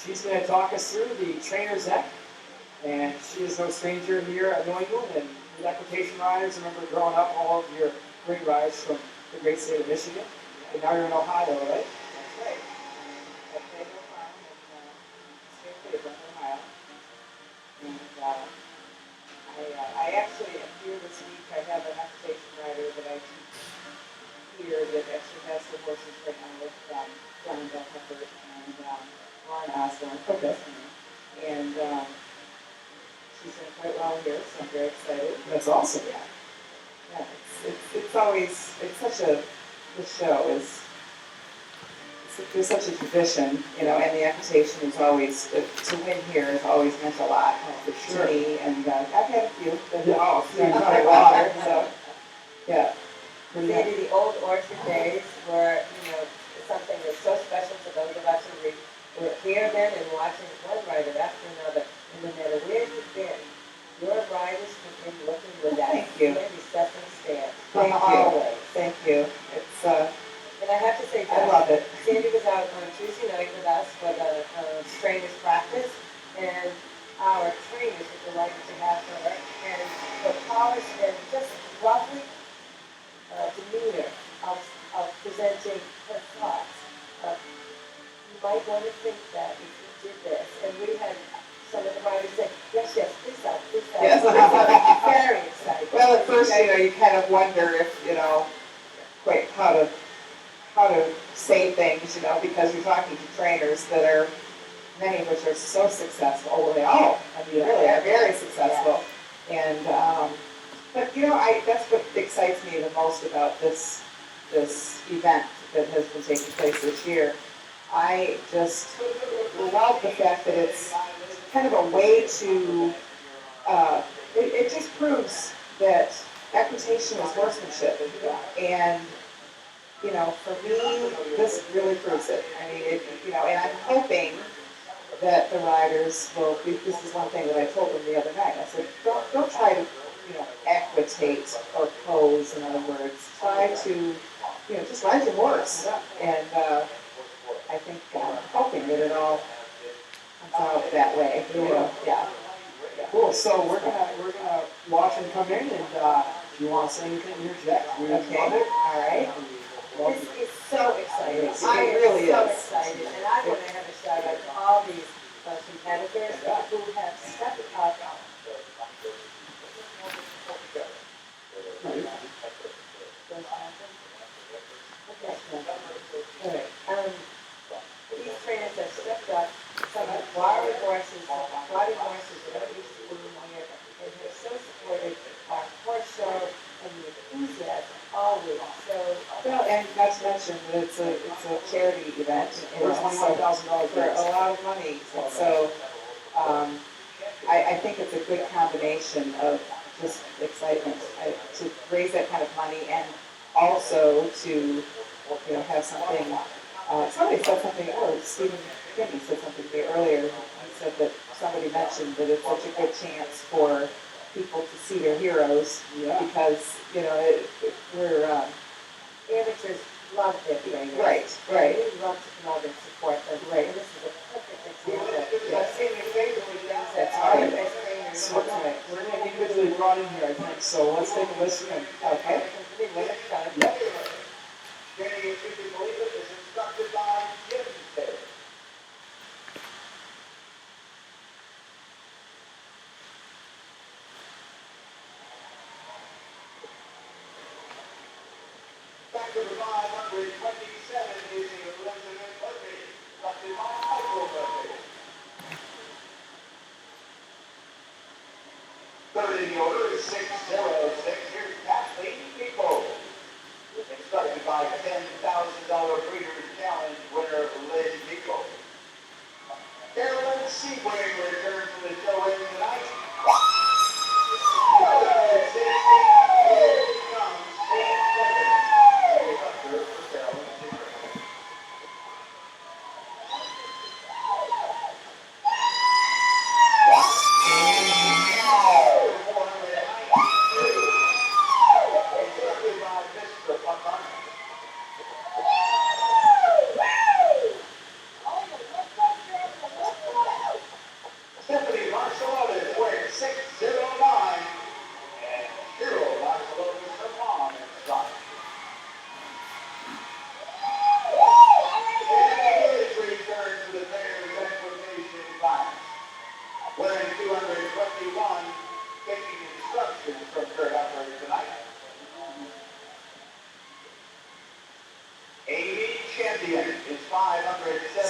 She's going to talk us through the trainer's deck, and she is no stranger here at New England. And with equitation riders, remember growing up, all of your great rides from the great state of Michigan, and now you're in Ohio, right? That's right. I played no farm in State Cleveland, Ohio. And I actually am here this week. I have an equitation rider that I teach here that actually has the horses right now with John Bell Pepper and Ron Osborne. Okay. And she's doing quite well here, so I'm very excited. That's awesome. Yeah. Yeah, it's always, it's such a, the show is, there's such a tradition, you know, and the equitation is always, to win here has always meant a lot Sure. to me, and I've had a few that Yeah. have done quite well here, so, yeah. Maybe the old orchard days were, you know, something that's so special to those of us who were here then and watching one rider after another, and no matter where you've been, your riders come in looking with that Thank you. Sandy Sessink stare. Thank you. Always. Thank you. It's, And I have to say, I love it. Sandy was out on Tuesday night with us for the trainers practice, and our trainers were delighted to have her, and the polished and just lovely demeanor of presenting her thoughts. You might want to think that if you did this, and we had some of the riders say, yes, yes, please help, please help. Yes. Very excited. well, at first, you know, you kind of wonder if, you know, quite how to say things, you know, because you're talking to trainers that are, many of which are so successful. Well, they all, I mean, really are very successful. And, but, you know, that's what excites me the most about this event that has been taking place this year. I just love the fact that it's kind of a way to, it just proves that equitation is horsemanship. And, you know, for me, this really proves it. I mean, you know, and I'm hoping that the riders will, this is one thing that I told them the other night. I said, don't try to, you know, equitate or pose, in other words. Try to, you know, just ride your horse. And I think, I'm hoping that it all comes out that way, you know, yeah. Cool. So we're gonna watch and come in, and if you want to say anything, interject. We Okay. love it. All right. This is so exciting. It I am really so is. excited, and I want to have a shout out to all these competitors who have stepped up. These trainers have stepped up. Some have wild horses that are not used to being here, and have so supported our horse show and the enthusiasm always. So Well, and not to mention that it's a charity event, you We're know, $21,000 for a lot of money. And so, I think it's a good combination of just excitement to raise that kind of money and also to, you know, have something. Somebody said something, Stephen Kinney said something to me earlier. He said that somebody mentioned that it's such a good chance for people to see their heroes because, you know, we're, amateurs love their trainers. Right. And we love to come out and support them. Right. And this is a perfect example Yes. of seeing your favorite things that That's are right. as trainers. So we're gonna be individually brought in here, I think. So let's take a listen. And, Okay. yeah. Jenny, if you can believe it, is instructed by Jim. Back to the 527 is the Elizabeth Murphy, instructed by Michael Murphy. Third in the order is 606. Here's Kathleen Nico. Instructed by $10,000 Breeders' Challenge winner Liz Nico. Carolyn Sebring returns to the show in tonight. Number 16, here comes Steve Clemens. Conductor for Carolyn Sebring. Instructed by Mr. Putman.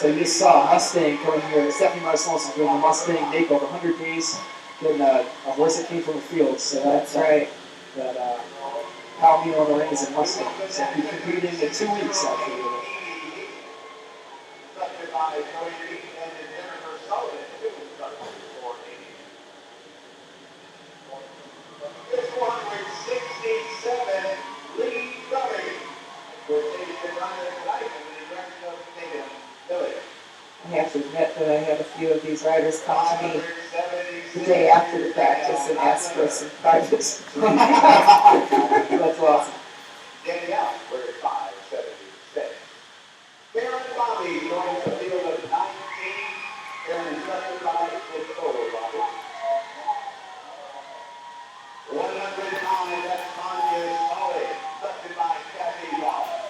So you just saw a Mustang coming here. Stephanie Marcel's doing the Mustang makeover, 100 days, getting a horse that came from the field. So That's right. That Palomino in the ring is in Mustang. So we'll be competing in 2 weeks actually with it. Instructed by Tony Beaton and Jennifer Sullivan, who instructed for 467, Lee Drumming, with David Ryan tonight in the direction of Tatum Village. I have to admit that I had a few of these riders come to me the day after the practice and ask for some private. That's awesome. Danielle, we're at 576. Karen Bobby joins the field of 19. Karen instructed by Nicole Bobby. 109, that's Tanya Smalley, instructed by Kathy Ross.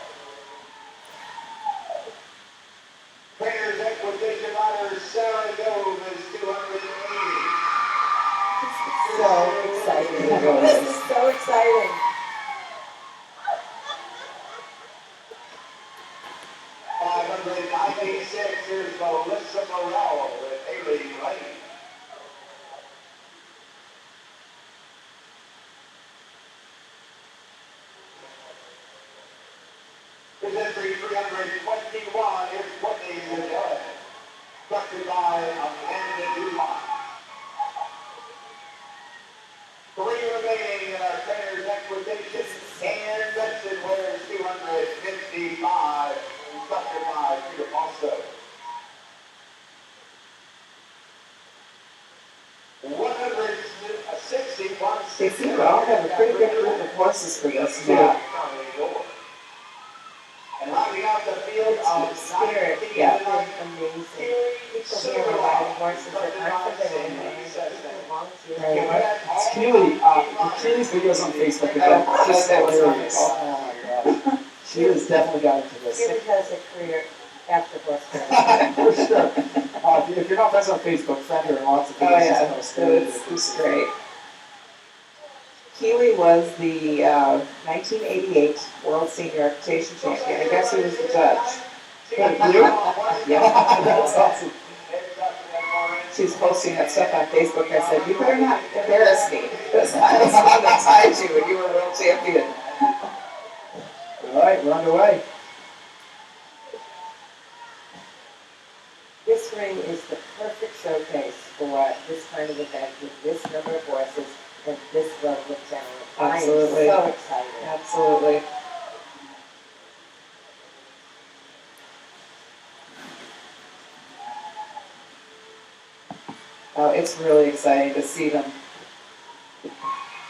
Trainers Equitation Rider Sarah Dove is 280. So exciting. This is so exciting. 596 is Melissa Morrell with Haley Lane. His entry 321 is Whitney Liddell, instructed by Amanda Dumont. 3 remaining in our trainers' equitation. And Benson wears 255, instructed by Peter Fosso. 161. They seem to all have a pretty good group of horses for this too. Yeah. And rounding out the field of Spirit, Yeah. amazing. People here are riding horses that aren't familiar with It's Keely. Keely's videos on Facebook are just hilarious. Oh my god. She has definitely got into this. Really has a career after horse racing. For sure. If you're not friends on Facebook, friend her in lots of Oh videos. yeah, it's great. Keely was the 1988 World Senior Equitation Champion. And guess who was the judge? You? Yeah. That's awesome. She was posting that stuff on Facebook. I said, you better not embarrass me, because I was the one that tied you when you were world champion. All right, we're underway. This ring is the perfect showcase for this kind of event with this number of horses and this level of talent. Absolutely. I am so excited. Absolutely. Oh, it's really exciting to see them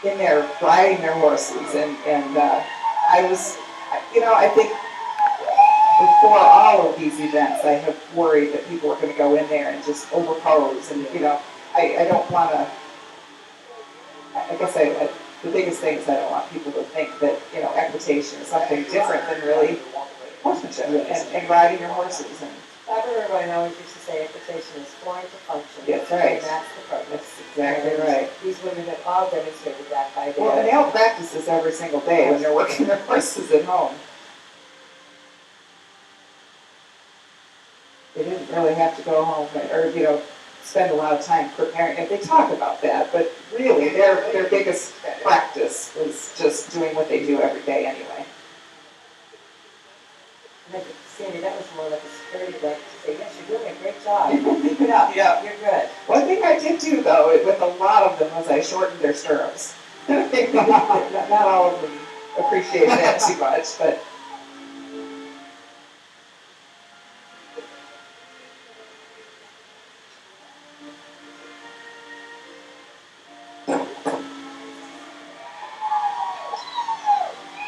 in there riding their horses, and I was, I think before all of these events, I have worried that people are going to go in there and just overpose, and I don't want to. I guess the biggest thing is I don't want people to think that equitation is something different than really horsemanship and riding your horses. And Everyone always used to say equitation is formed to function. That's right. And that's the purpose. That's exactly And right. These women have all demonstrated that by their. Well, and they all practice this every single day when they're working their horses at home. They didn't really have to go home or spend a lot of time preparing. And they talk about that, but really their biggest practice is just doing what they do every day anyway. Sandy, that was more like a security blanket to say, yes, you're doing a great job. Keep it up. Yeah. You're good. One thing I did do, though, with a lot of them, was I shortened their stirrups. Not all of them appreciate that too much, but.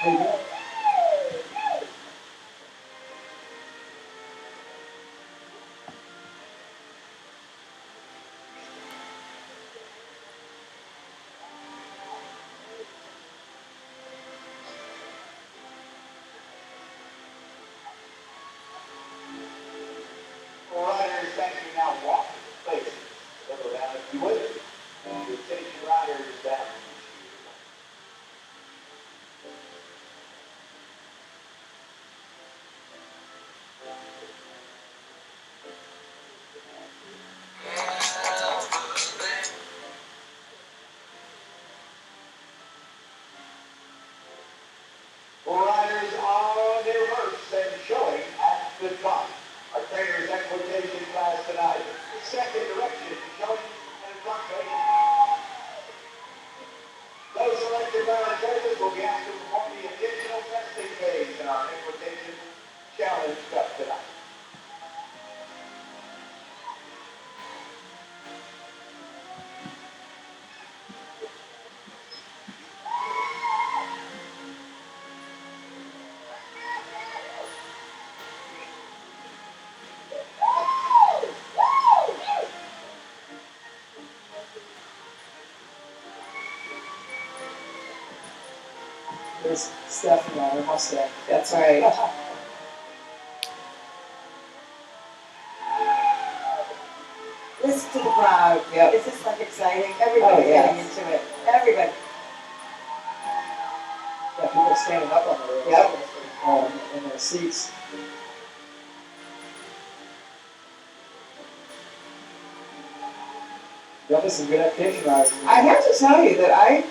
How you doing? Riders that can now walk places. Settle down if you would. And you take your riders down. There's Stephanie on her Mustang. That's right. Listen to the crowd. Yep. This is like exciting. Everybody's Oh, yes. getting into it. Everybody. Yeah, people are standing up on the rails. Yep. In their seats. That was some good application rides. I have to tell you that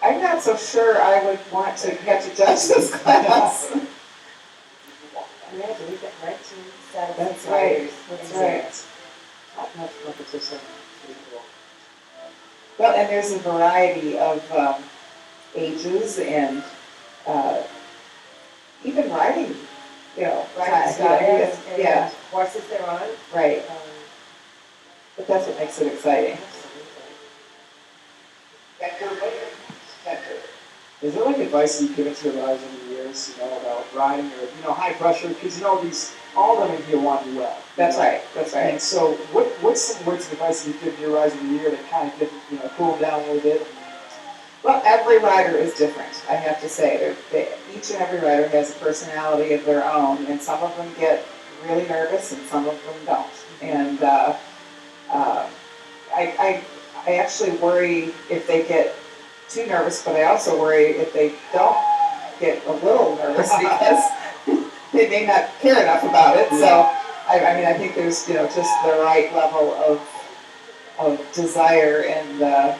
I'm not so sure I would want to have to judge this class. Imagine, we've got 19 Saddleseat That's right. riders. That's in right. Top-notch competition. Well, and there's a variety of ages and even riding, Riding styles and yeah, horses they're on. right. Um, But that's what makes it exciting. absolutely. Center Williams, center. Is there like advice you've given to your riders over the years, about riding or, high pressure? Because, all of them in here want to do well. That's right. That's right. And so what's some words of advice that you've given your riders over the year to kind of get, cool them down a little bit? Well, every rider is different, I have to say. Each and every rider has a personality of their own, and some of them get really nervous and some of them don't. And I actually worry if they get too nervous, but I also worry if they don't get a little nervous because they may not care enough about it. So, I think there's, just the right level of desire and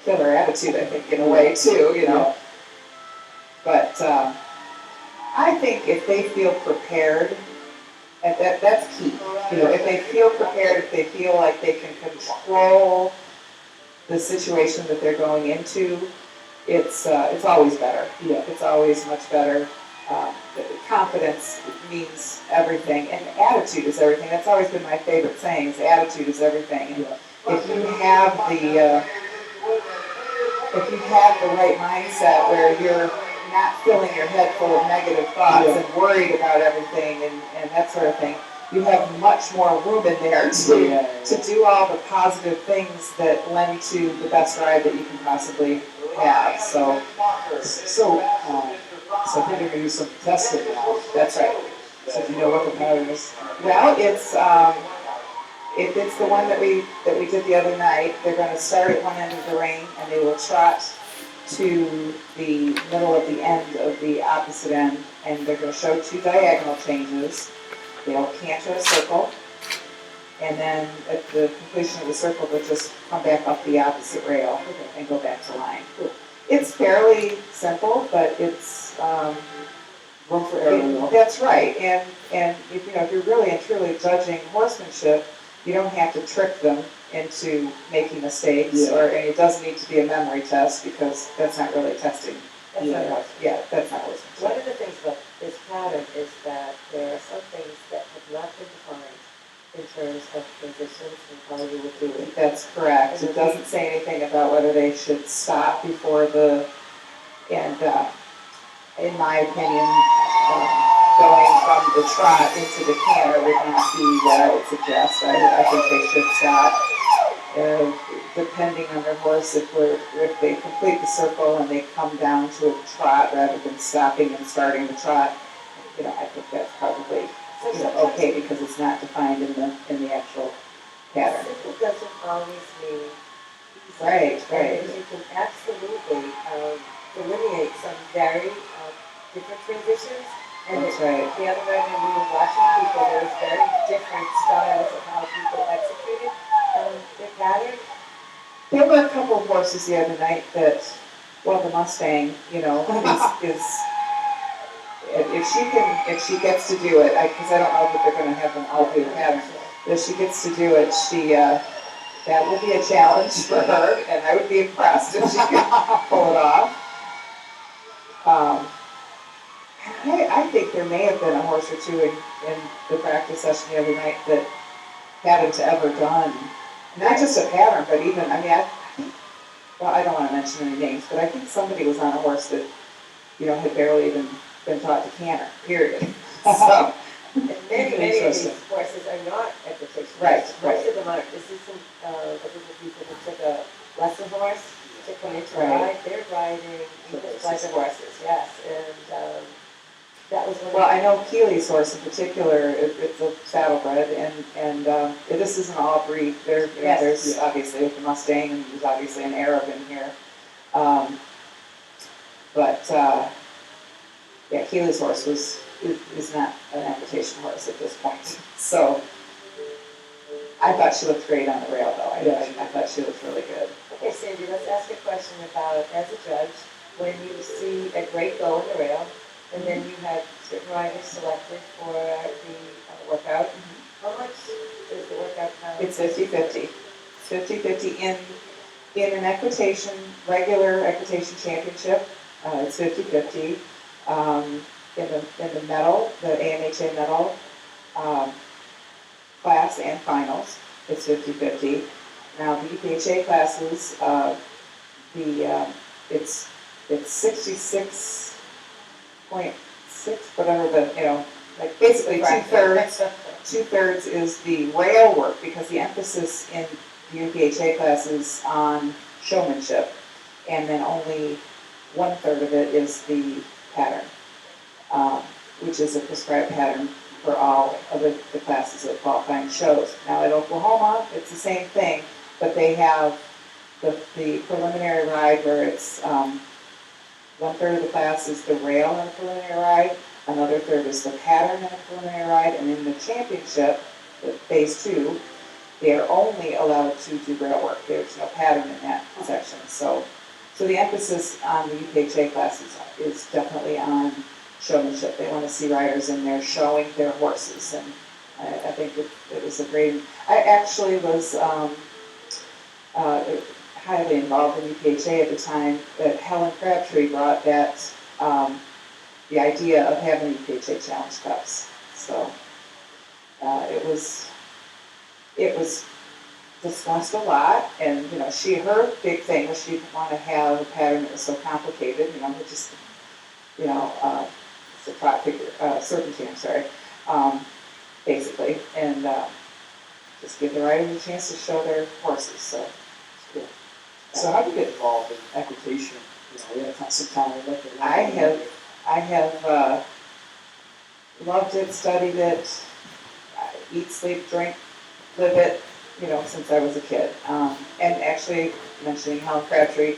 killer attitude, I think, in a way, too, But I think if they feel prepared, and that's key. If they feel prepared, if they feel like they can control the situation that they're going into, it's always better. Yeah. It's always much better. Confidence means everything, and attitude is everything. That's always been my favorite saying: is attitude is everything. And if you have the right mindset where you're not filling your head full of negative thoughts and worried about everything and that sort of thing, you have much more room in there to do all the positive things that lend to the best ride that you can possibly have. So I think they're going to do some testing now. that's right. So do you know what the pattern is? Well, it's it's the one that we did the other night. They're going to start at one end of the ring and they will trot to the middle of the end of the opposite end, and they're going to show 2 diagonal changes. They'll canter a circle, and then at the completion of the circle, they'll just come back up the opposite rail and go back to line. It's fairly simple, but it's Room for error. that's right. And if you're really and truly judging horsemanship, you don't have to trick them into making mistakes, and it doesn't need to be a memory test because that's not really testing. That's not horse. Yeah, that's not horsemanship. One of the things about this pattern is that there are some things that have not been defined in terms of transitions and how you would do it. That's correct. It doesn't say anything about whether they should stop before and in my opinion, going from the trot into the canter would not be what I would suggest. I think they should stop. Depending on their horse, if they complete the circle and they come down to a trot rather than stopping and starting the trot, I think that's probably okay because it's not defined in the actual pattern. Simple doesn't always mean easy. Right. And you can absolutely delineate some very different transitions. And That's right. the other night when we were watching people, there was very different styles of how people executed their pattern. There were a couple of horses the other night that, the Mustang, is if she gets to do it, because I don't know that they're going to have them all do the pattern. If she gets to do it, that will be a challenge for her, and I would be impressed if she could pull it off. I think there may have been a horse or two in the practice session the other night that hadn't ever done, not just a pattern, but even, I think, I don't want to mention any names, but I think somebody was on a horse that, had barely even been taught to canter, period. So, And many of these horses are not equitation. Right. Most of them aren't. This is some a group of people who took a lesson horse to come into Right. ride. They're riding English the horses, yes, and, that was one. Well, I know Keely's horse in particular, it's a saddlebred, and this isn't all breed. Yes. There's obviously with the Mustang, and there's obviously an Arab in here. Um, but yeah, Keely's horse is not an equitation horse at this point. So I thought she looked great on the rail, though. I thought she looked really good. Okay, Sandy, let's ask a question about, as a judge, when you see a great go in the rail, and then you have certain riders selected for the workout, how much is the workout count? It's 50-50. It's 50-50 in an equitation, regular equitation championship. It's 50-50. In the medal, the AMHA medal class and finals, it's 50-50. Now the UPHA classes, it's 66.6, whatever like basically two-thirds is the rail work, because the emphasis in the UPHA class is on showmanship, and then only 1/3 of it is the pattern, which is a prescribed pattern for all of the classes of qualifying shows. Now at Oklahoma, it's the same thing, but they have the preliminary ride where it's 1/3 of the class is the rail in a preliminary ride, another third is the pattern in a preliminary ride, and in the championship, the phase 2, they are only allowed to do rail work. There's no pattern in that section. So the emphasis on the UPHA classes is definitely on showmanship. They want to see riders in there showing their horses, and I think it was a great. I actually was highly involved in UPHA at the time. That Helen Crabtree brought that the idea of having UPHA Challenge Cups. So it was discussed a lot, and her big thing was she didn't want to have a pattern that was so complicated. Just it's a trot figure, certainty. I'm sorry, basically, and just give the riders a chance to show their horses. So it's good. So how do you get involved in equitation? We have some time to look at I have loved it, studied it, eat, sleep, drink, live it, since I was a kid. And actually, mentioning Helen Crabtree,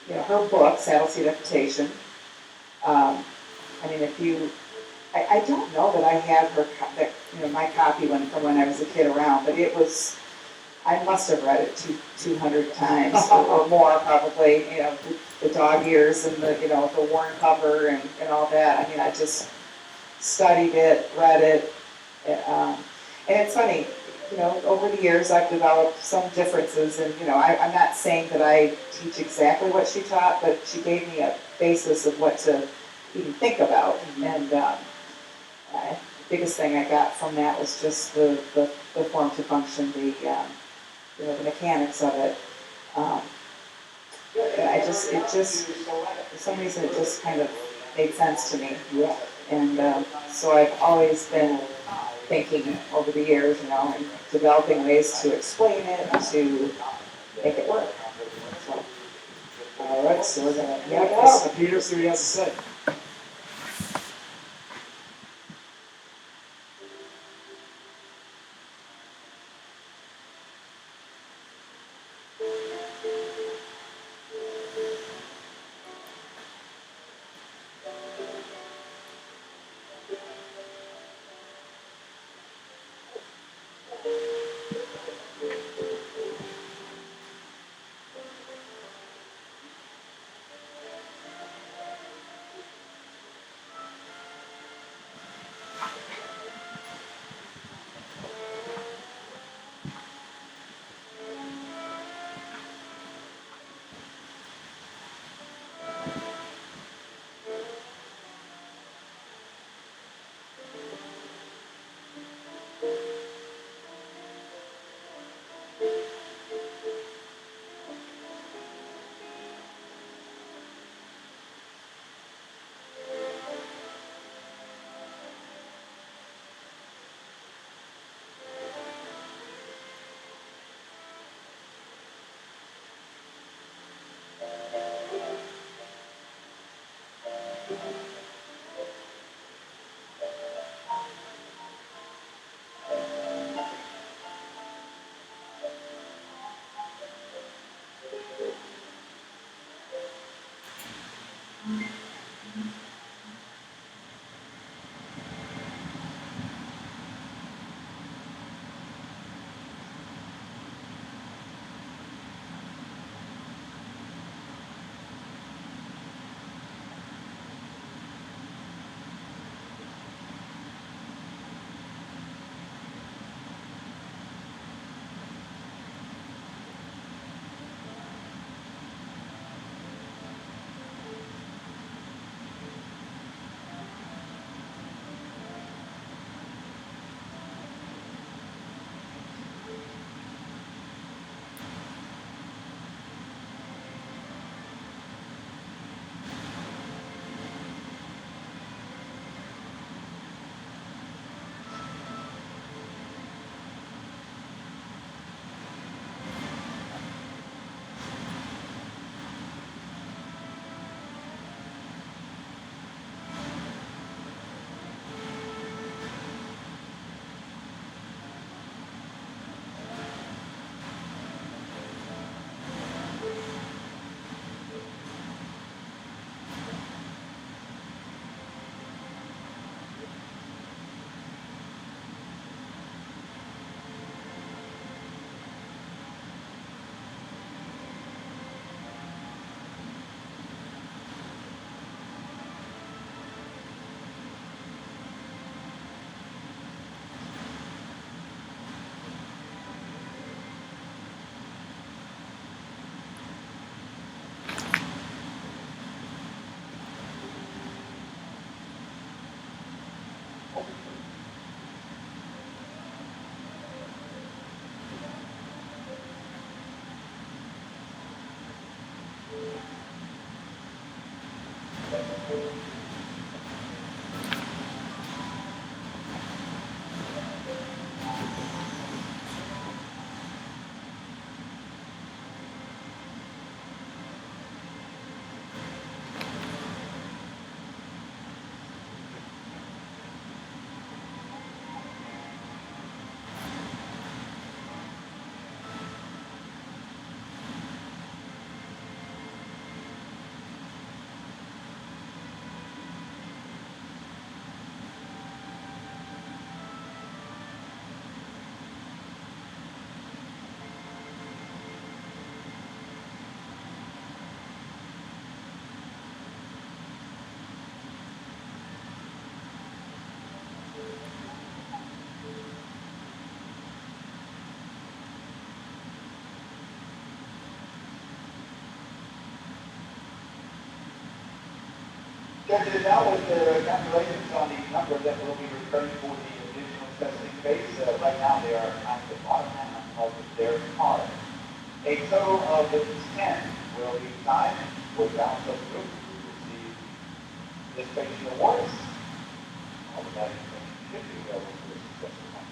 her book, Saddleseat Equitation. I don't know that I had my copy from when I was a kid around, but I must have read it 200 times or more probably, the dog ears and the worn cover and all that. I just studied it, read it, and it's funny, over the years I've developed some differences, and I'm not saying that I teach exactly what she taught, but she gave me a basis of what to even think about. Mm-hmm. And the biggest thing I got from that was just the form to function, the mechanics of it. For some reason it just kind of made sense to me. Yeah. And so I've always been thinking over the years, and developing ways to explain it, to make it work. So. All right, so we're going to Peter, see what he has to say. Judges, now with the calculations on the number that will be returned for the additional testing phase, right now they are at the bottom half of their card. A total of 10 will be timed for the balance of the group to receive participation awards. All of that information should be available for the successful one.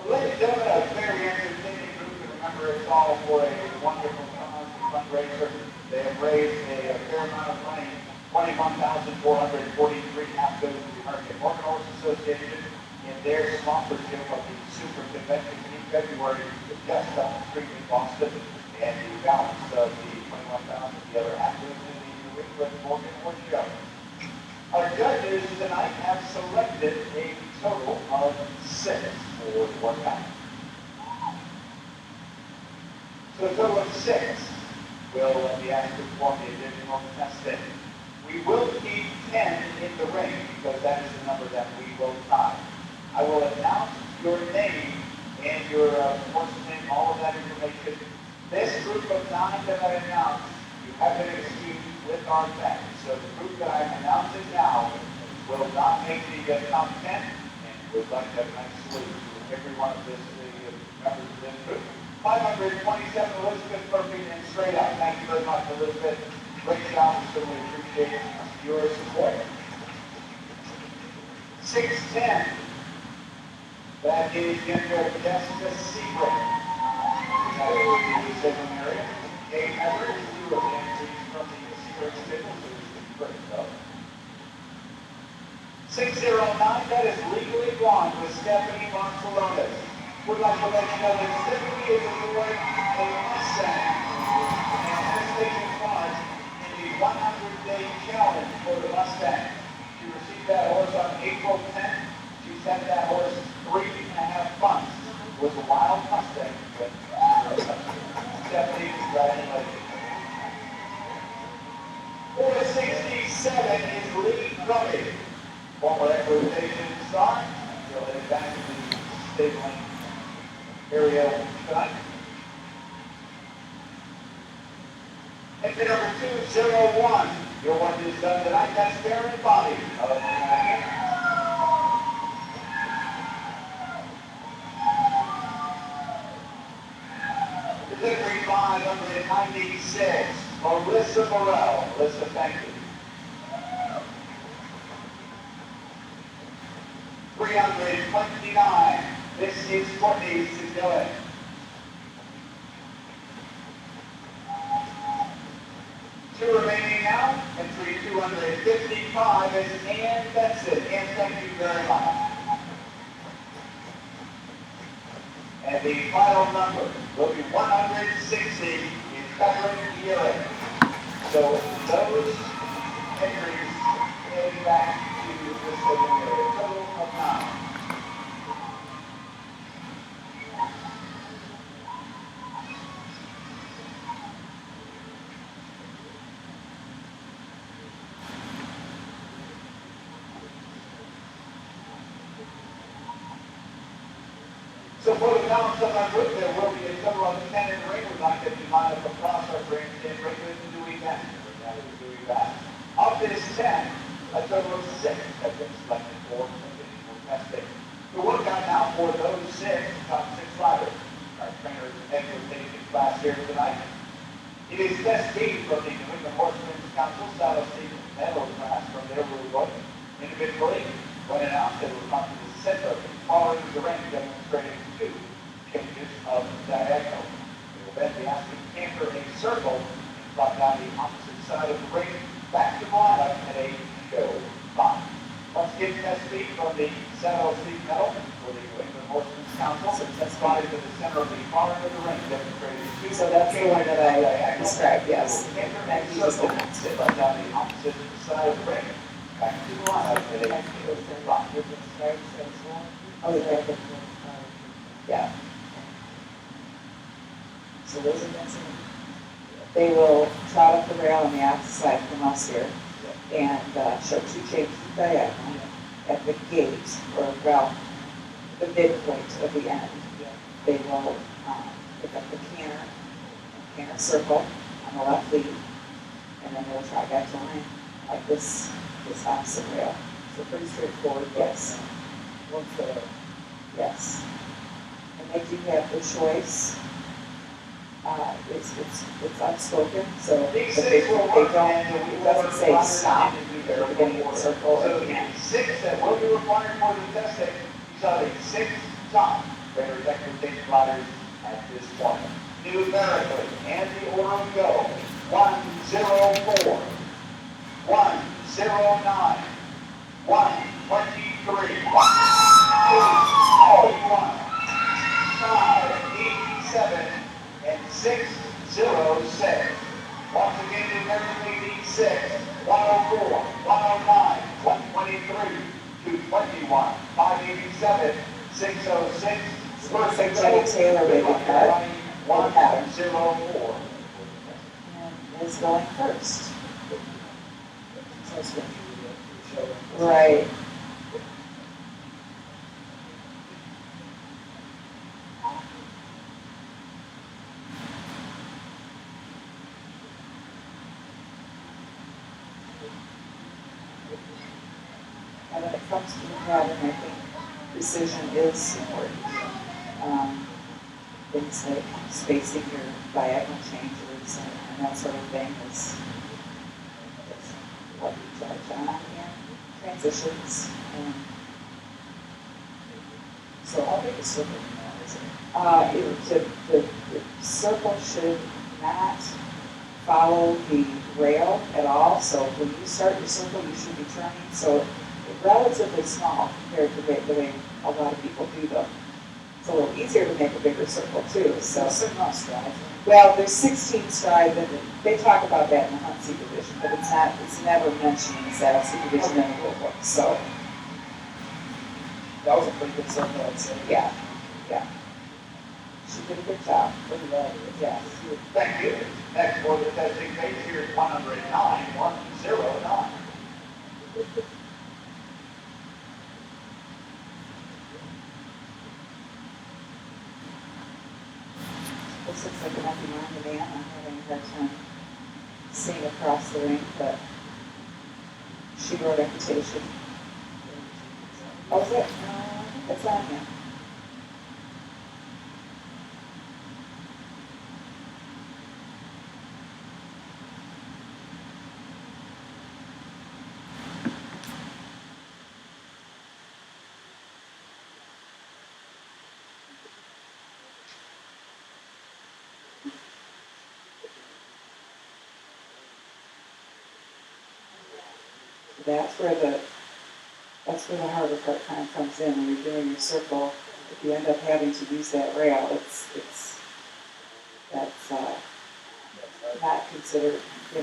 Well, ladies and gentlemen, a very entertaining group, and remember it's all for a wonderful cause, a fundraiser. They have raised a fair amount of money, $21,443, half goes to the American Morgan Horse Association in their sponsorship of the Super Convention in February, just up the street in Boston, and the balance of the 21,000, the other half goes to the New England Morgan Horse Show. Our judges tonight have selected a total of 6 for one match. So a total of 6 will be asked to perform the additional testing. We will keep 10 in the ring because that is the number that we will tie. I will announce your name and your horse's name, all of that information. This group of 9 that I announced, you have been excused with our bench. So the group that I'm announcing now will not make the top 10, and would like to have a nice salute to every one of the members of this group. 527, Elizabeth Murphy, and straight out. Thank you very much, Elizabeth. Great job, and certainly appreciate your support. 610, that is Ginger Jessica Seabrick. That is the Salem area. Kate Everett, two of the entries from the Seabrick stable, so it's great stuff. 609, that is Legally Blonde with Stephanie Barcelonas. Would like to let you know that Stephanie is aboard a Mustang and has taken part in the 100-day challenge for the Mustang. She received that horse on April 10th. She sent that horse 3.5 months. It was a wild Mustang, but Stephanie, congratulations. 467 is Lee Drummond, former equitation star. She'll head back to the stabling area tonight. Entry number 201, your one is done tonight. That's Baron Bobby of Delivery 596, Melissa Morrell. Melissa, thank you. 329. This is Courtney Sedillick. Two remaining now. Entry 255 is Ann Benson. Ann, thank you very much. And the final number will be 160 in Catherine Ewing. So those entries heading back to the stadium area. Total of 9. So for the balance of our group, there will be a total of 10 in the ring. We'd like to line up across our grandstand ring with the Dewey Bass. Of this 10, a total of 6 have been selected for individual testing. The workout now for those 6 top 6 sliders. Our trainers and equitation class here tonight. It is test B from the New England Horsemen's Council Saddleseat medal class from their rule book. Individually, when announced, they will come to the center following the ring, demonstrating 2 changes of diagonal. We will then be asked to canter a circle and drop down the opposite side of the ring, back to the lineup at a show 5. Let's get test B from the Saddleseat medal for the New England Horsemen's Council. So test 5 to the center of the far end of the ring, demonstrating 2. So that's the one that I described, yes. And he was going to sit right down the opposite side of the ring, back to the lineup at a show 5. Oh, yeah. Yeah. So those are next. They will trot up the rail on the opposite side from us here and show 2 changes of diagonal at the gate, or well, the midpoint of the end. They will pick up the canter circle on the left lead, and then they'll trot back to line like this opposite rail. So pretty straightforward. Yes. Once Yes. And they do have the choice. It's unspoken, so if they don't, it doesn't say stop at the beginning of the circle So or the can't. 6 that will be required for the testing, these are the 6 top Raiders equitation riders at this point. Numerically, and the order of go, 104, 109, 123, 241, 587, and 606. Once again, numerically, these 6, 104, 109, 123, 221, 587, 606. Looks like Jenny Taylor may be cut. 104. And is going first. Sounds good. Right. And when it comes to the pattern, I think precision is important. Things like spacing your diagonal changes and that sort of thing is what we judge on in transitions. And So how big a circle now is it? the circle should not follow the rail at all. So when you start your circle, you should be turning. So relatively small compared to the way a lot of people do them. It's a little easier to make a bigger circle too. So, Certain amount of strides. well, there's 16 strides, and they talk about that in the Hunt-Seat division, but it's never mentioned in the Saddleseat division in the rule book. So, That was a pretty good circle, I'd say. yeah. She did a good job. Pretty well. Yes. Thank you. Next for the testing page here is 109, 109. This looks like an on-demand man. I'm having a hard time seeing across the ring, but she wrote Equitation. Oh, is it? No, I think it's on here. That's where the harder part kind of comes in, when you're doing your circle. If you end up having to use that rail, that's not considered, the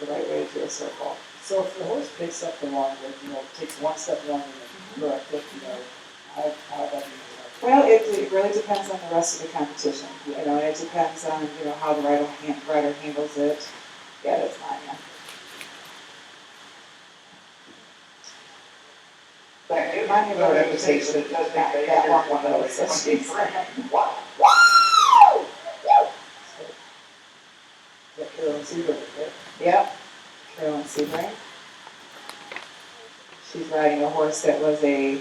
right way to do a circle. So if the horse picks up the long wood, takes one step longer than correct it, how that means. Well, it really depends on the rest of the competition, and it depends on, how the rider handles it. Yeah, that's fine, yeah. Thank you. Mine had a reputation, not that long one though, so she's. Is that Carolyn Seaver, right? Yep, Carolyn Sebring. She's riding a horse that was a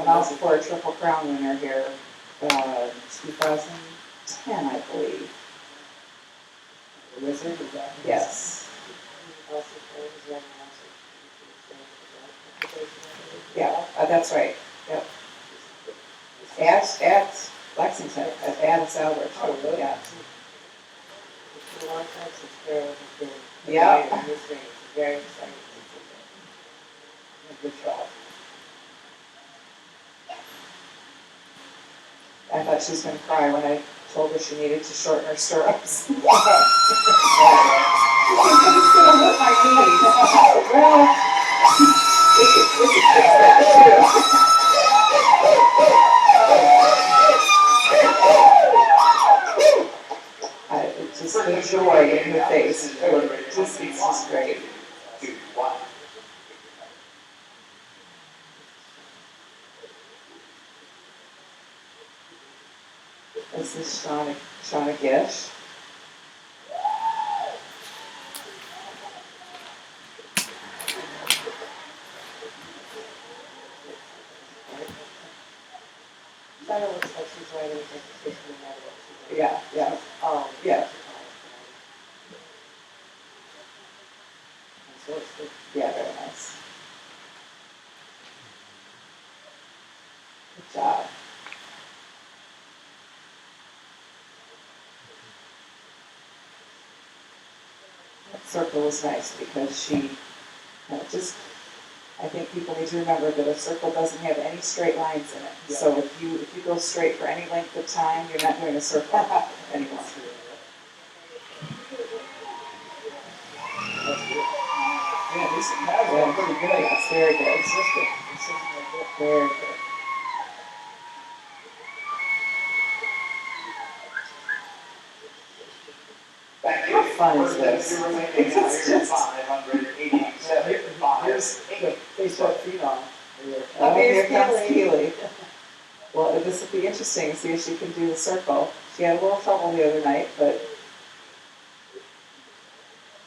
Mouse for a Triple Crown winner here, 2010, I believe. The Wizard, is that? Yes. Yeah, that's right, yep. At Lexington, at Adams Albert. Oh, really? Yeah. It's been a long time since Carol has been. Yeah. In this ring. It's very exciting to see that. Good job. I thought she was gonna cry when I told her she needed to shorten her stirrups. It's gonna hurt my knees. Well, we could fix that too. It's just the joy in her face, it's just great. 2-1. This is Shauna Gish. Shadow looks like she's riding a competition in that way. Yeah, yeah, yeah. So it's good. Yeah, very nice. Good job. That circle was nice because she, I think people need to remember that a circle doesn't have any straight lines in it. Yeah. So if you go straight for any length of time, you're not doing a circle anymore. That's good. Yeah, this has been pretty good. That's very good. Consistent. Consistent like Very good. Thank you. How fun is this? You're remaining It's now just- here 587, that. Here's the Facebook phenom. Oh, here Here's comes Keely. Keely. Well, this will be interesting, see if she can do the circle. She had a little trouble the other night, but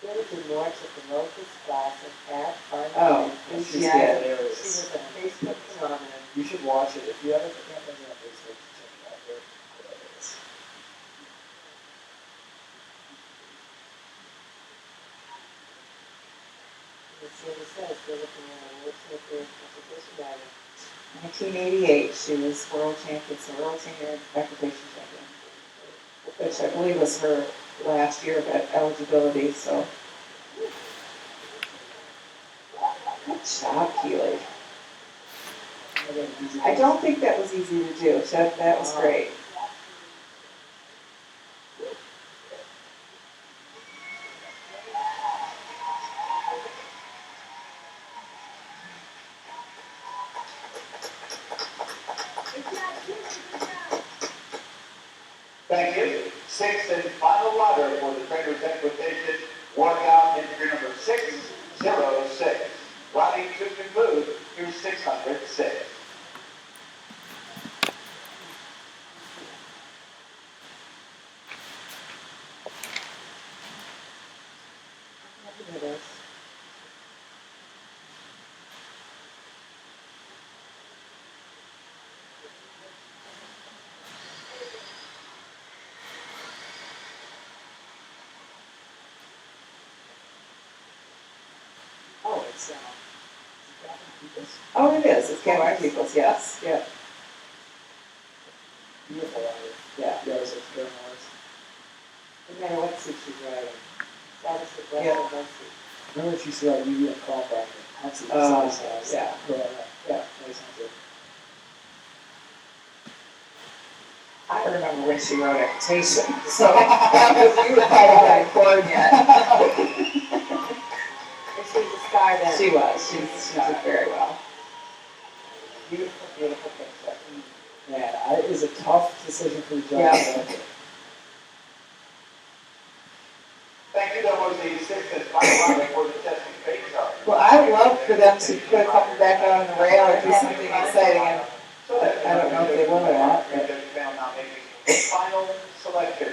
Keely DeMore took the locust classic at Farm. Oh, and she she did. She was a Facebook phenomenon. You should watch it. If you haven't been on Facebook, check it out. They're hilarious. And so it says, they're looking at a wordsmith competition riding. 1988, she was world champion, so world senior equitation champion, which I believe was her last year of eligibility, so. Good job, Keely. I don't think that was easy to do, that was great. Thank you. Sixth and final rider for the trainer's equitation, workout entry number 606. Riding to conclude through 606. Look at this. Oh, it's People's Oh, it is, it's Captain Peoples, yes, yeah, beautiful rider. yeah. Yeah, it's very nice. No matter what seat she's riding. Saddleseat, Yeah. West, or Saddleseat. Remember she used to write UV and call back. That's the Oh, size. yeah. Yeah. That sounds good. I remember when she wrote Equitation, so that was, you were probably not born yet. And she was a star then. She was, she did very well. Beautiful, beautiful picture. Yeah, it is a tough decision for the judge. Yeah. Thank you, that was the assistant final for the testing phase. Well, I would love for them to put a couple back out on the rail or do something exciting, and I don't know if they will or not, but. Final selection.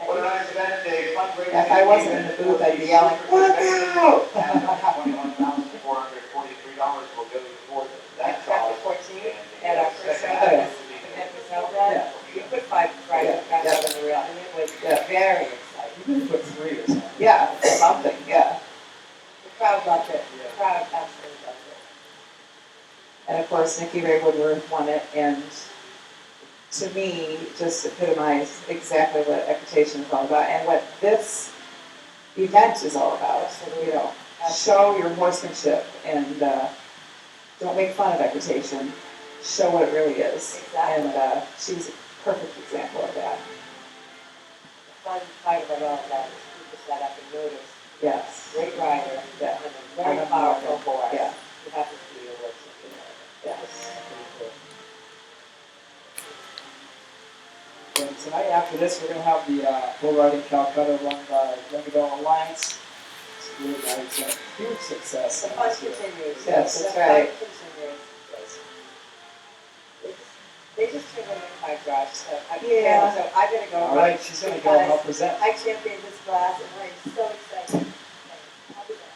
For tonight's event, a fundraising. If I wasn't in the booth, I'd be yelling, "Look out!" $21,443 will go towards that Chapter cause. 14, at our first Oh, round, yeah. the NEMHS held that, we put 5 riders back up on the rail, and it was very exciting. You can put 3 or something. Yeah, something, yeah. The crowd loved it, the crowd absolutely loved it. And of course, Nikki Ray Woodworth won it, and to me, just epitomized exactly what equitation is all about and what this event is all about. You know, show your horsemanship and don't make fun of equitation. Show what it really is. Exactly. And she was a perfect example of that. The fun part about all of that is people sat up and noticed, Yes. great rider, Yeah. and a very powerful horse. Yeah. You have to be a horse. Yes. And tonight, after this, we're going to have the bull riding Calcutta run by Young Adult Alliance. It's really nice, a huge success. The fun continues. Yes, The that's fun right. continues. They just turned on their 5 drives, so I'm Yeah. so I'm gonna go. All right, she's going to go and help present. I championed this class and I'm so excited. I'll be back.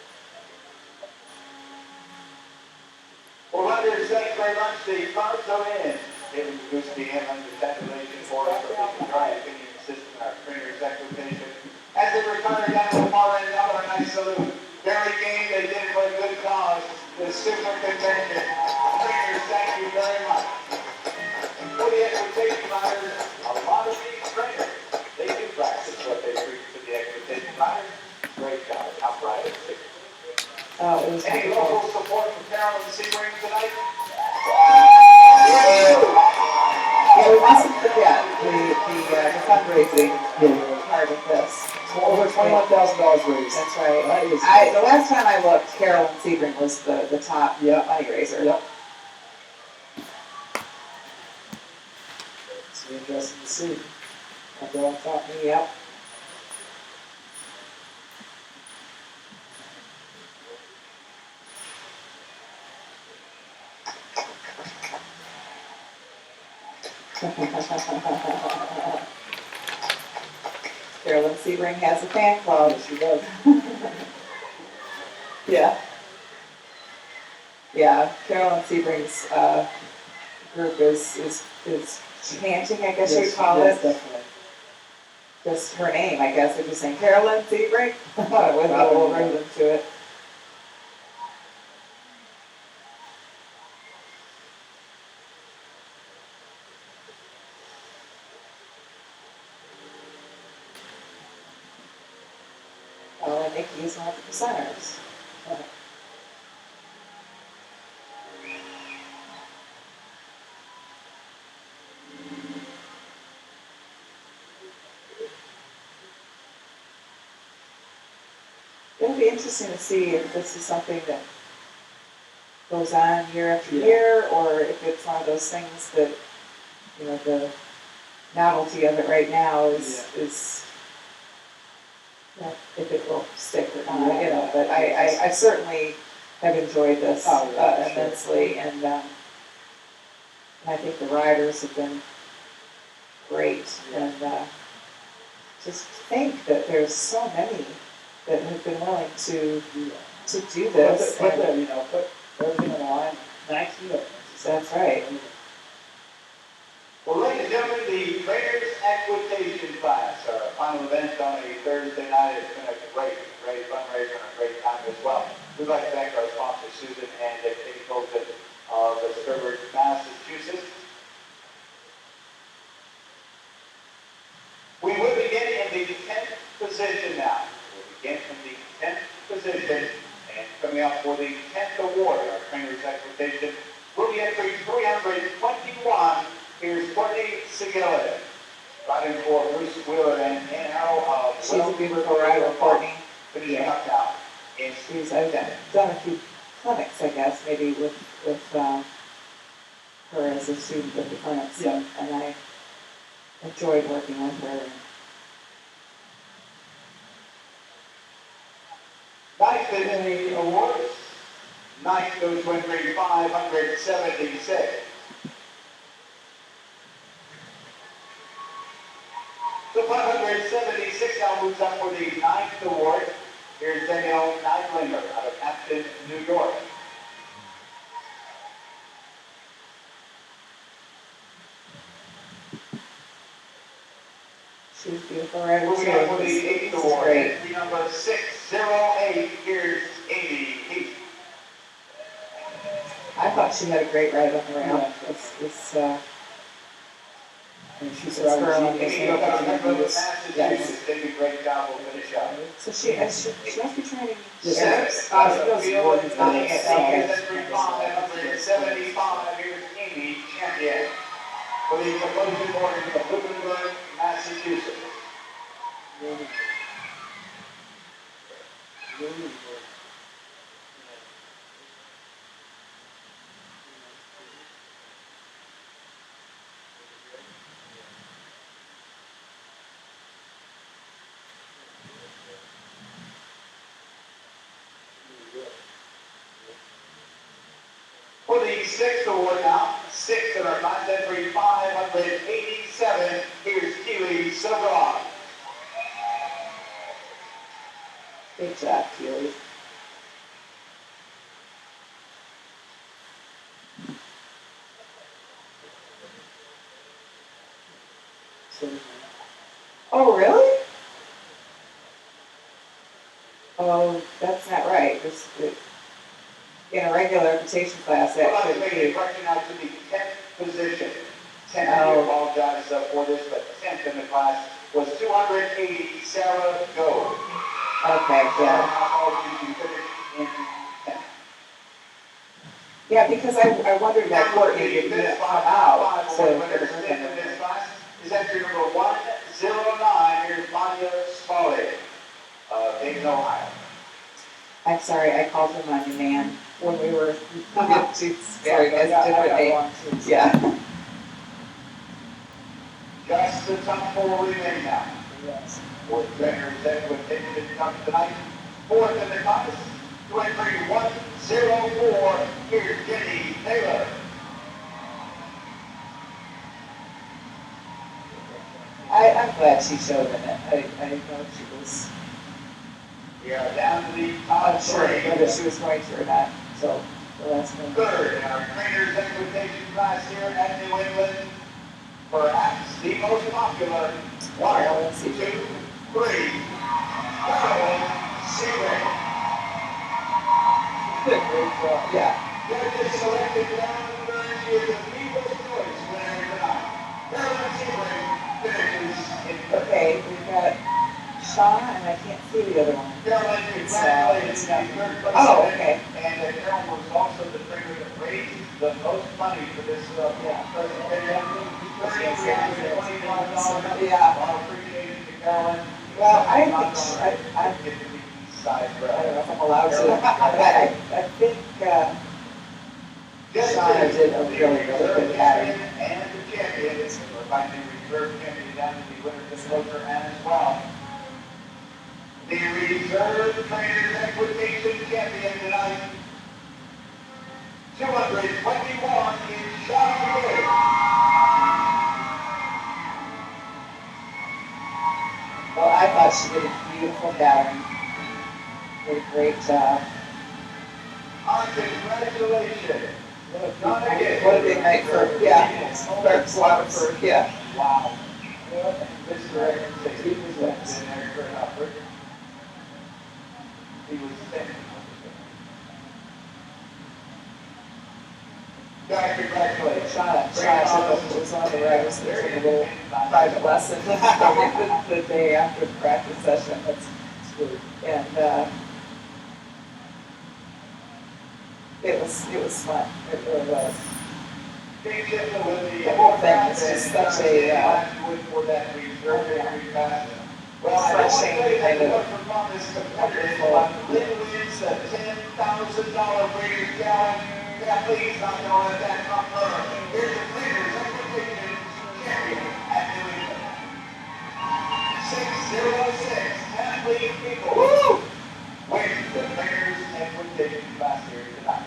For runners, thank you very much. The cards are in. It introduced the end under tabulation for us, so we can try to continue the system, our trainers' equitation. As they retire down to the far end, another nice salute. Very game, they did it for a good cause. The super contention. Trainers, thank you very much. For the equitation riders, a lot of these trainers, they do practice what they preach to the equitation riders. Great job, upright. Oh, it was Any wonderful. local support from Carolyn Sebring tonight? Yeah, we mustn't forget the fundraising part of this. Over $21,000 raised. That's right. That is. The last time I looked, Carolyn Sebring was the top money raiser. Yep. It's interesting to see. I'll go on top. Yep. Carolyn Sebring has a fan club. Yes, she does. Yeah. Yeah, Carolyn Sebring's group is chanting, I guess you would call yes, it. definitely. Just her name, I guess. They're just saying Carolyn Sebring with a little rhythm to it. Oh, and Nikki's one of the percenters. It'll be interesting to see if this is something that goes on year after year, or if it's one of those things that, you know, the novelty of it right now is if it will stick or not, you know. But I certainly have enjoyed this immensely, and I think the riders have been great, and just think that there's so many that have been willing to do this. Put everything on the line. Thank you. That's right. Well, ladies and gentlemen, the trainers' equitation class, our final event on a Thursday night. It's been a great fundraiser and a great time as well. We'd like to thank our sponsors, Susan and Katie Colton of Sturbridge, Massachusetts. We will begin in the 10th position now. We'll begin in the 10th position. position. And coming out for the 10th award, our trainer's equitation, will be entering 321. Here's Courtney Sigilin. Riding for Bruce Wheeler and Arrow. She's a beautiful rider, Courtney. Finishing up now. I've done a few clinics, I guess, maybe with her as a student at the clinics, Yeah. and I enjoyed working with her. Ninth in the awards. Ninth goes to entry 576. So 576 now moves up for the ninth award. Here's Danielle Neidlinger out of Acton, New York. She's a beautiful rider, too. Moving up for the eighth This is award, great. entry number 608. Here's Amy Heath. I thought she had a great ride on the ramp. And she's It's her own Amy thing. goes out of Massachusetts. Yes. Did a great job. Will finish up. So she must be training. Six, She knows Field, more than nine, that. entry 575. Here's Amy Champion. For the opposing order of Lunenburg, Massachusetts. For the sixth award now, sixth in our class entry 587. Here's Keely Silverlock. Good job, Keely. Oh, really? Oh, that's not right. In a regular equitation class, that Well, should I be. correction now to the 10th position. 10th, I Oh. apologize for this, but 10th in the class was 280, Sarah Gold. Okay, yeah. Apologies, you finished in 10th. Yeah, because I wondered why Courtney didn't come out. So, Winners fifth in this class is entry number 109. Here's Monia Smalley of Dayton, Ohio. I'm sorry, I called him my man when we were, sorry, guys, different name. Yeah. Just the top four remain now. Yes. Fourth trainer is equitation comes tonight. Fourth in the class, to entry 104. Here's Jenny Taylor. I'm glad she showed in it. I know she was We are down to the top unsure three. whether she was going to or not, so that's good. Third in our trainers equitation class here at New England. Perhaps the most popular. One, Carolyn two, Seagrave. three. Carolyn Seagrave. Great job. Yeah. Judges selected down the third. She is a People's Choice winner tonight. Carolyn Seagrave finishes in third. Okay, we've got Shaw, and I can't see the other one. Carolyn, congratulations on third place. Oh, okay. And Carolyn was also the trainer that raised the most money for this presentation. $3,325. Yeah. Our appreciation to Carolyn. Well, I think I Get to be side don't know if I'm allowed to, but I think Shauna did a really good pattern. And the champion, we're finding reserve champion down to the winner of the poker as well. The reserve trainers equitation champion tonight, 221 is Shauna Wood. Well, I thought she did a beautiful pattern. Did a great job. Congratulations. What a big night for, yeah, Stark Waterford, yeah. Wow. Mr. Evans, he was in there for an effort. He was sick. Yeah, congratulations. Shauna was on the riders, they took a little private lesson the day after the practice session. That's good. And it was fun, it really was. The whole thing is just such a, refreshing kind of wonderful. Lynn wins the $10,000 Breeders' Challenge. Kathleen's not going to let that come low. Here's the Breeders' Equitation champion at New England. 606, Kathleen People wins the Breeders' Equitation class here tonight.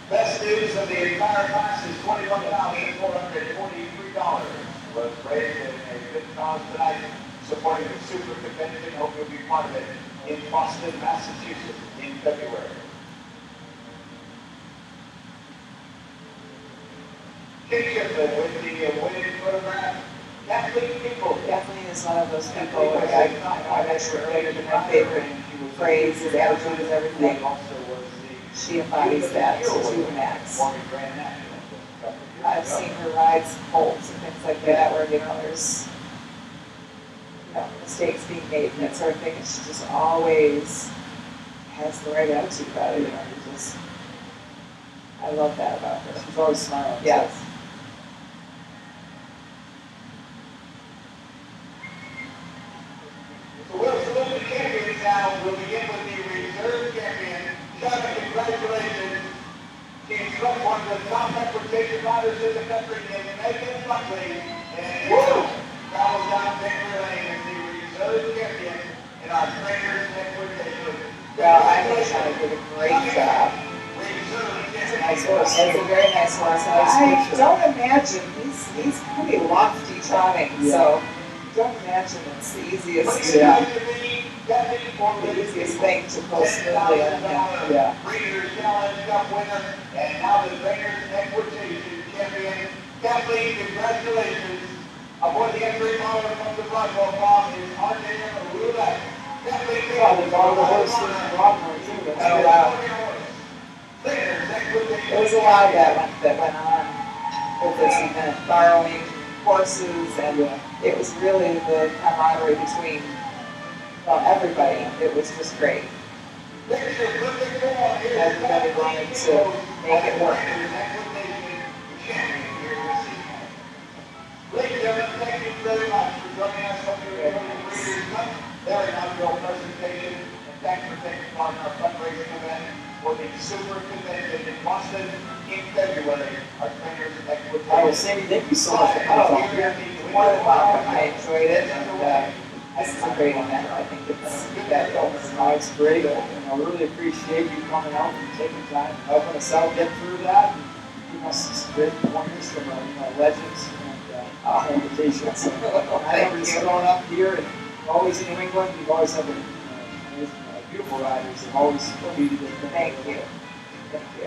Best news of the entire class is $21,443 was raised in a good cause tonight, supporting the Super Convention. Hope you'll be part of it in Boston, Massachusetts in February. Kinship with the winning photograph, Kathleen People. Kathleen is one of those people, like I mentioned earlier, that my favorite phrase is attitude is everything. Also was She embodies that to the max. I've seen her ride some colts and things like that where, there's, mistakes being made and that sort of thing, and she just always has the right attitude about it, I love that about her. She's always smiling. Yes. So we'll salute the champions now. We'll begin with the reserve champion. Shana, congratulations. She instructs one of the top equitation riders in the country in Megan Buckley. And travels down victory lane as the reserve champion in our trainers equitation. Well, I think Shana did a great job. It's a nice horse. It's a very nice horse. And I don't imagine, he's pretty lofty trotting, so don't imagine it's the easiest thing to post smoothly on him. Yeah. Breeders' Challenge Cup winner, and now the trainers equitation champion. Kathleen, congratulations. Aboard the entry model from the Broadwell Farm is Arjun Roulette. Kathleen, Oh, they borrowed the horse from Broadway too. Oh, wow. Trainers equitation. There was a lot of that went on with this event, borrowing horses, and it was really the camaraderie between everybody. It was just great. Everybody wanted to make it work. Ladies and gentlemen, thank you very much for joining us on the Breeders' Cup, their inaugural presentation, and thanks for taking part in our fundraising event for the Super Convention in Boston in February. Our trainers equitation. Oh, Sandy, thank you so much for coming out here. More than welcome. I enjoyed it, and this is a great event. I think it's It's great, and I really appreciate you coming out and taking time, helping us out get through that, and giving us some great pointers from legends and invitations. So, I remember just growing up here and always in New England, we've always had beautiful riders and always competed in. Thank you. Thank you.